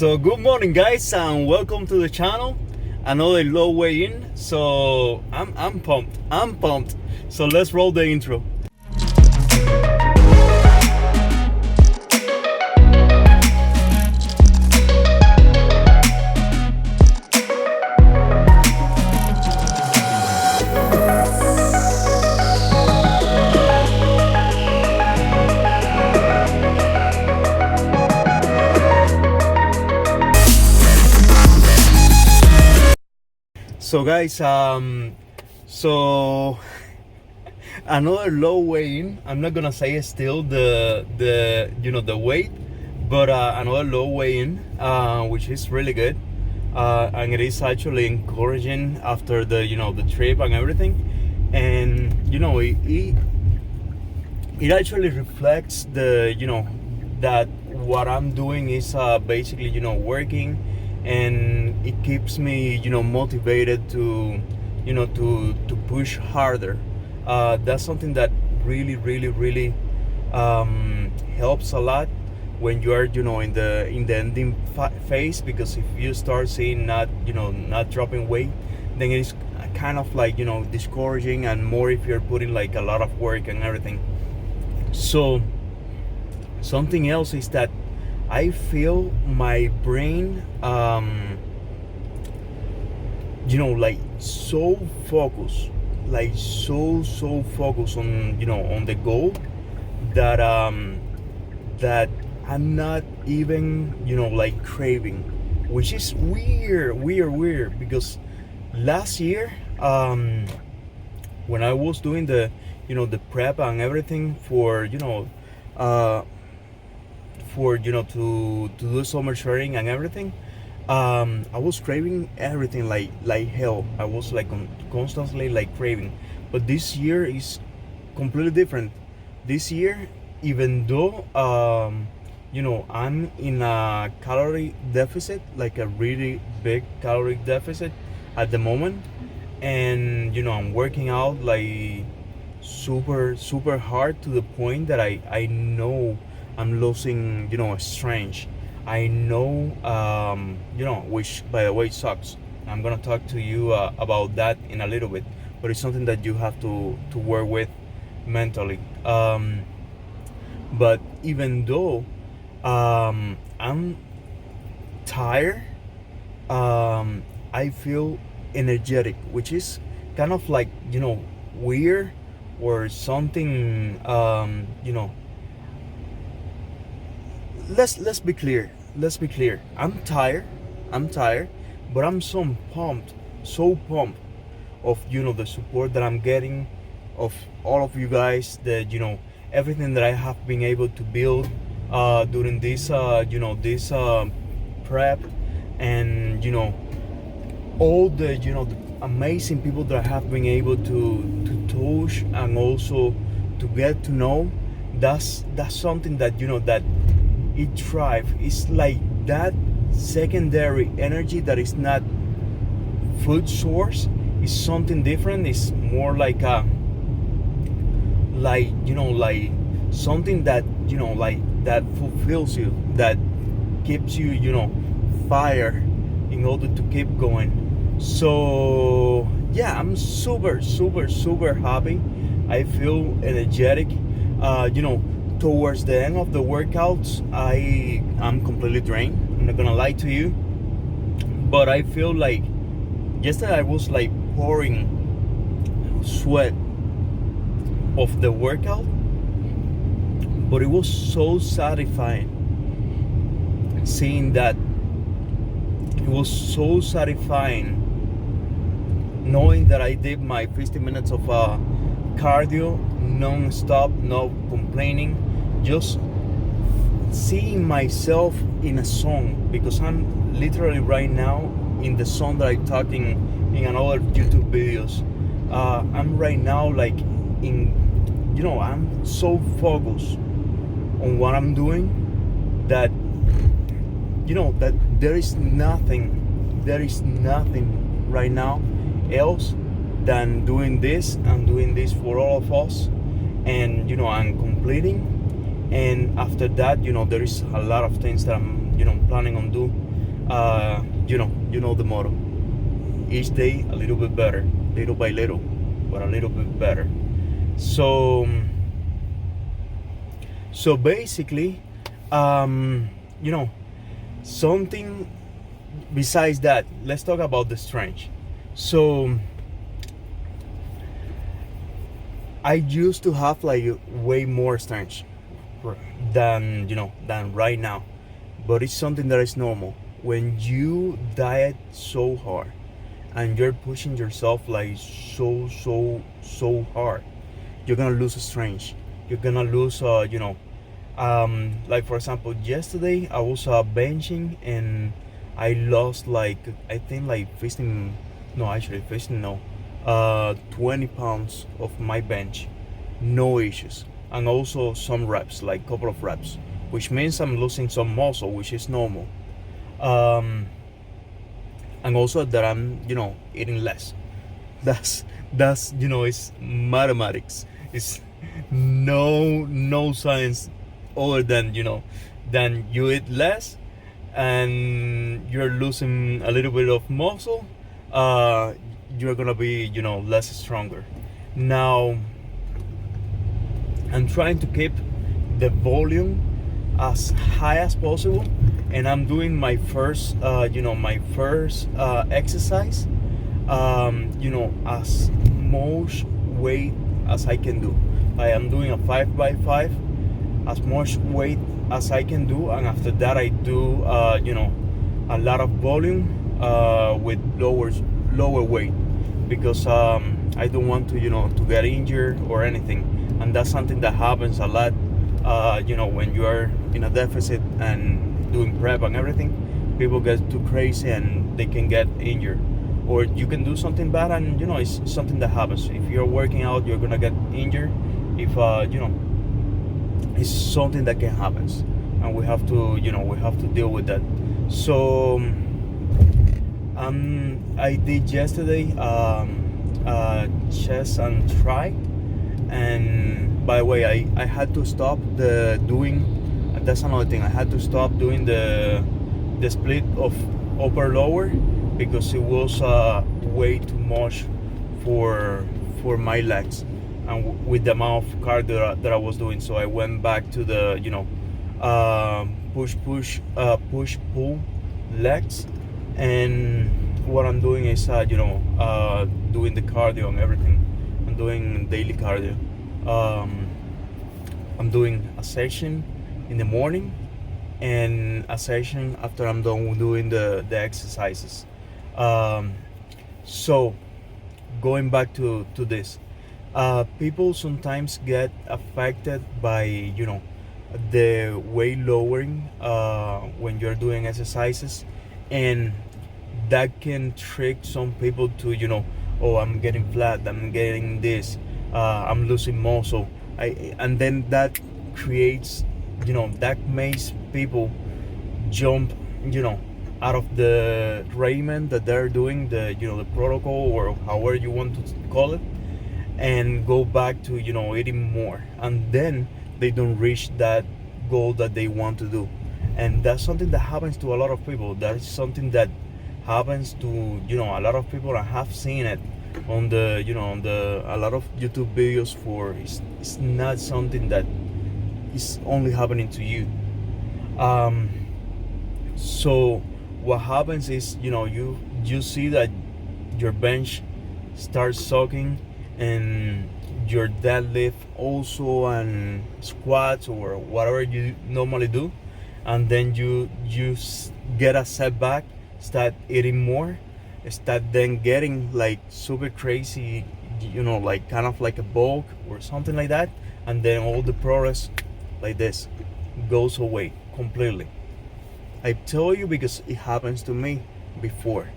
So good morning, guys, and welcome to the channel. Another low way in. So I'm pumped. I'm pumped. So let's roll the intro. So guys, so another low weigh in. I'm not gonna say still the weight, but another low weigh in, which is really good, and it is actually encouraging after the trip and everything, and it actually reflects that what I'm doing is basically working, and it keeps me motivated to to push harder. That's something that really helps a lot when you are in the ending phase, because if you start seeing not dropping weight, then it is kind of like discouraging, and more if you're putting like a lot of work and everything. So something else is that I feel my brain like so focused, like so focused on on the goal that that I'm not even like craving, which is weird, because last year when I was doing the the prep and everything for to do summer sharing and everything, I was craving everything like hell. I was like constantly like craving. But this year is completely different. This year, even though I'm in a calorie deficit, like a really big calorie deficit at the moment, and I'm working out like super hard, to the point that I know I'm losing strength. I know which by the way sucks. I'm gonna talk to you about that in a little bit, but it's something that you have to work with mentally. But even though I'm tired, I feel energetic, which is kind of like weird or something. Let's be clear. Let's be clear. I'm tired. But I'm so pumped of the support that I'm getting, of all of you guys, that everything that I have been able to build during this this prep, and all the amazing people that I have been able to touch and also to get to know. That's something that that it thrive. It's like that secondary energy that is not food source. Is something different. It's more like a like something that like that fulfills you, that keeps you fire in order to keep going. So yeah, I'm super happy. I feel energetic. Towards the end of the workouts, I'm completely drained. I'm not gonna lie to you, but I feel like yesterday I was like pouring sweat of the workout, but it was so satisfying seeing that. It was so satisfying knowing that I did my 15 minutes of cardio non-stop, no complaining, just seeing myself in a song, because I'm literally right now in the song that I'm talking in another YouTube videos. I'm right now like in I'm so focused on what I'm doing that that there is nothing right now else than doing this, and doing this for all of us, and I'm completing. And after that there is a lot of things that I'm planning on You know the motto. Each day a little bit better, little by little, but a little bit better. So, so basically, um, you know, something besides that. Let's talk about the strength. So, I used to have like way more strength than than right now, but it's something that is normal. When you diet so hard and you're pushing yourself like so hard, you're gonna lose strength. You're gonna lose like for example, yesterday I was benching and I lost like, I think like 15, no, actually 15, no, 20 pounds of my bench, no issues. And also some reps, like couple of reps, which means I'm losing some muscle, which is normal. um, and also that I'm eating less. That's it's mathematics. It's no science other than than you eat less and you're losing a little bit of muscle. uh you're gonna be less stronger. Now I'm trying to keep the volume as high as possible, and I'm doing my first exercise, as much weight as I can do. I am doing a 5x5, as much weight as I can do, and after that I do a lot of volume with lower weight, because I don't want to to get injured or anything, and that's something that happens a lot. When you are in a deficit and doing prep and everything, people get too crazy and they can get injured, or you can do something bad and it's something that happens. If you're working out, you're gonna get injured. If it's something that can happen, and we have to deal with that. So I did yesterday chest and try, and by the way, I had to stop the doing. That's another thing. I had to stop doing the split of upper lower, because it was way too much for my legs, and with the amount of cardio that I was doing. So I went back to the push pull legs, and what I'm doing is doing the cardio and everything. I'm doing daily cardio. I'm doing a session in the morning and a session after I'm done doing the exercises. Um, so going back to this, people sometimes get affected by the weight lowering when you're doing exercises, and that can trick some people to oh, I'm getting flat, I'm getting this, I'm losing muscle. And then that creates, that makes people jump out of the regimen that they're doing, the protocol, or however you want to call it, and go back to eating more, and then they don't reach that goal that they want to do. And that's something that happens to a lot of people. That's something that happens to a lot of people. I have seen it on the on the a lot of YouTube videos. For it's not something that is only happening to you. So what happens is you see that your bench starts sucking, and your deadlift also, and squats or whatever you normally do, and then you get a setback, start eating more, start then getting like super crazy, like kind of like a bulk or something like that, and then all the progress like this goes away completely. I tell you because it happens to me before.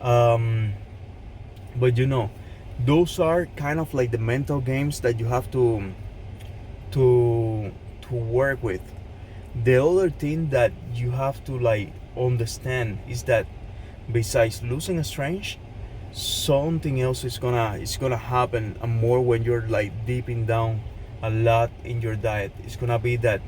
But those are kind of like the mental games that you have to work with. The other thing that you have to like understand is that besides losing a strength, something else is gonna happen, and more when you're like deeping down a lot in your diet. It's gonna be that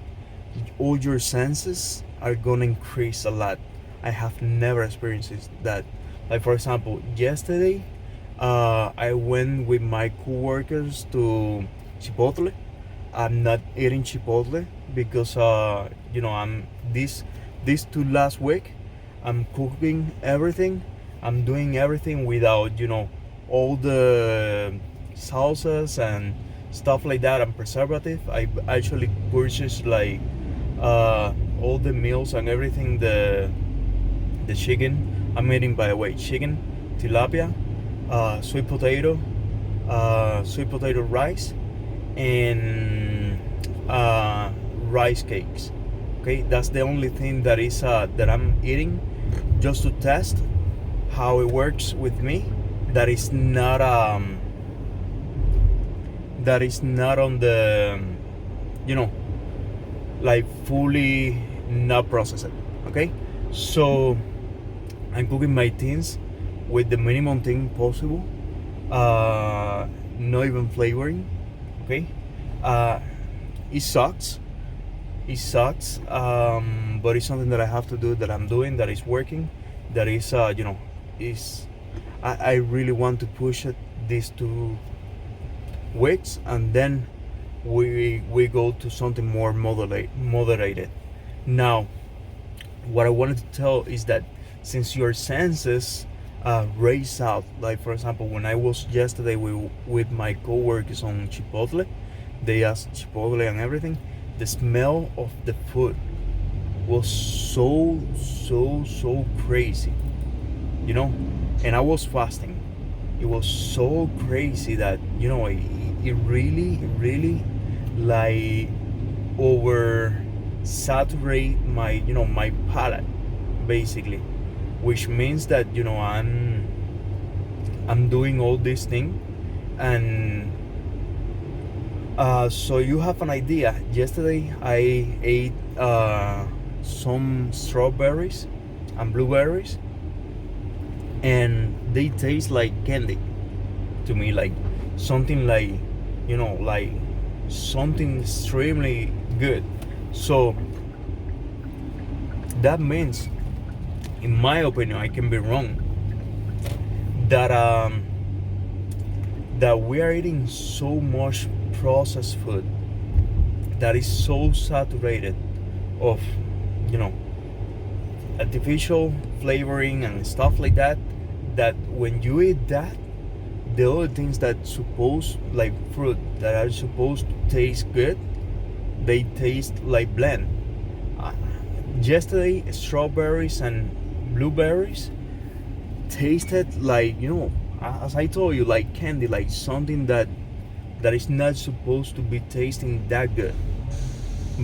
all your senses are gonna increase a lot. I have never experienced that. Like for example, yesterday, I went with my coworkers to Chipotle. I'm not eating Chipotle because I'm these 2 last week. I'm cooking everything. I'm doing everything without all the salsas and stuff like that and preservative. I actually purchased like all the meals and everything. The chicken I'm eating, by the way, chicken, tilapia, sweet potato rice, and rice cakes. Okay, that's the only thing that I'm eating, just to test how it works with me. That is not on the like fully not processed. Okay, so I'm cooking my things with the minimum thing possible, not even flavoring. Okay, uh, it sucks. It sucks, but it's something that I have to do. That I'm doing. That is working. That is is I really want to push it these 2 weeks, and then we go to something more moderated. Now, what I wanted to tell is that since your senses race out, like for example, when I was yesterday with my coworkers on Chipotle, they asked Chipotle and everything. The smell of the food was so crazy, and I was fasting. It was so crazy that it really like over saturate my palate, basically, which means that I'm doing all this thing. And so you have an idea. Yesterday I ate some strawberries and blueberries, and they taste like candy to me, like something like like something extremely good. So that means, in my opinion, I can be wrong, that that we are eating so much processed food that is so saturated of artificial flavoring and stuff like that, that when you eat that, the other things that suppose, like fruit, that are supposed to taste good, they taste like bland. uh, Yesterday, strawberries and blueberries tasted like, as I told you, like candy, like something that is not supposed to be tasting that good,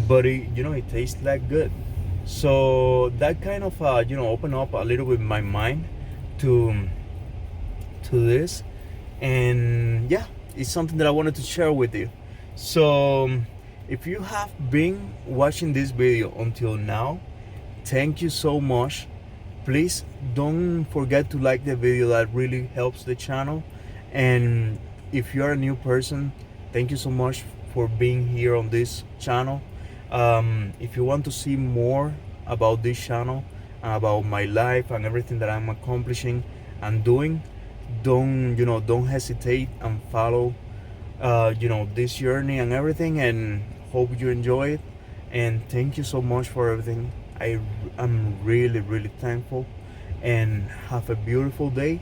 but it tastes that good. So that kind of open up a little bit my mind to this. And yeah, it's something that I wanted to share with you. So if you have been watching this video until now, thank you so much. Please don't forget to like the video. That really helps the channel. And if you're a new person, thank you so much for being here on this channel. If you want to see more about this channel, about my life and everything that I'm accomplishing and doing, don't hesitate and follow this journey and everything. And hope you enjoy it. And thank you so much for everything. I'm really thankful. And have a beautiful day.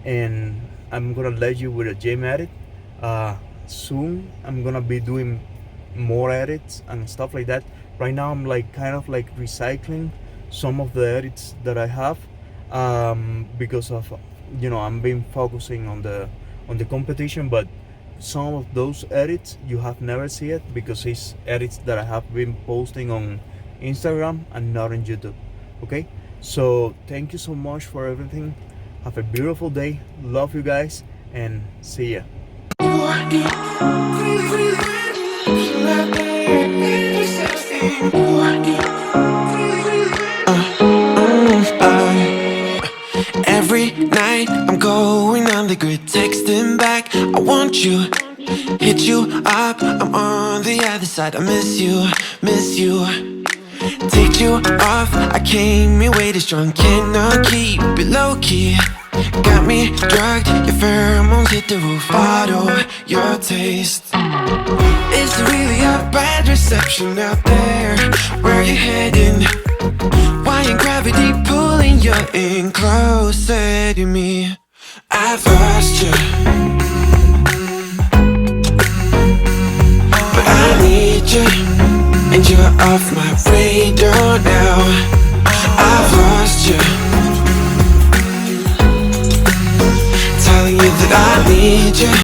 And I'm gonna let you with a gym edit. Soon I'm gonna be doing more edits and stuff like that. Right now I'm like kind of like recycling some of the edits that I have, because of I'm been focusing on the competition. But some of those edits you have never seen it, because it's edits that I have been posting on Instagram and not on YouTube. Okay, so thank you so much for everything. Have a beautiful day. Love you guys, and see ya. Every night I'm going on the grid, texting back, I want you, hit you up, I'm on the other side, I miss you. Take you off, I came in way too strong. Cannot keep it low key. Got me drugged, your pheromones hit the roof. Bottle your taste. Is there really a bad reception out there? Where you heading? Why ain't gravity pulling you in closer to me? I've lost you, but I need you, and you're off my radar now. I've lost you, telling you that I need you.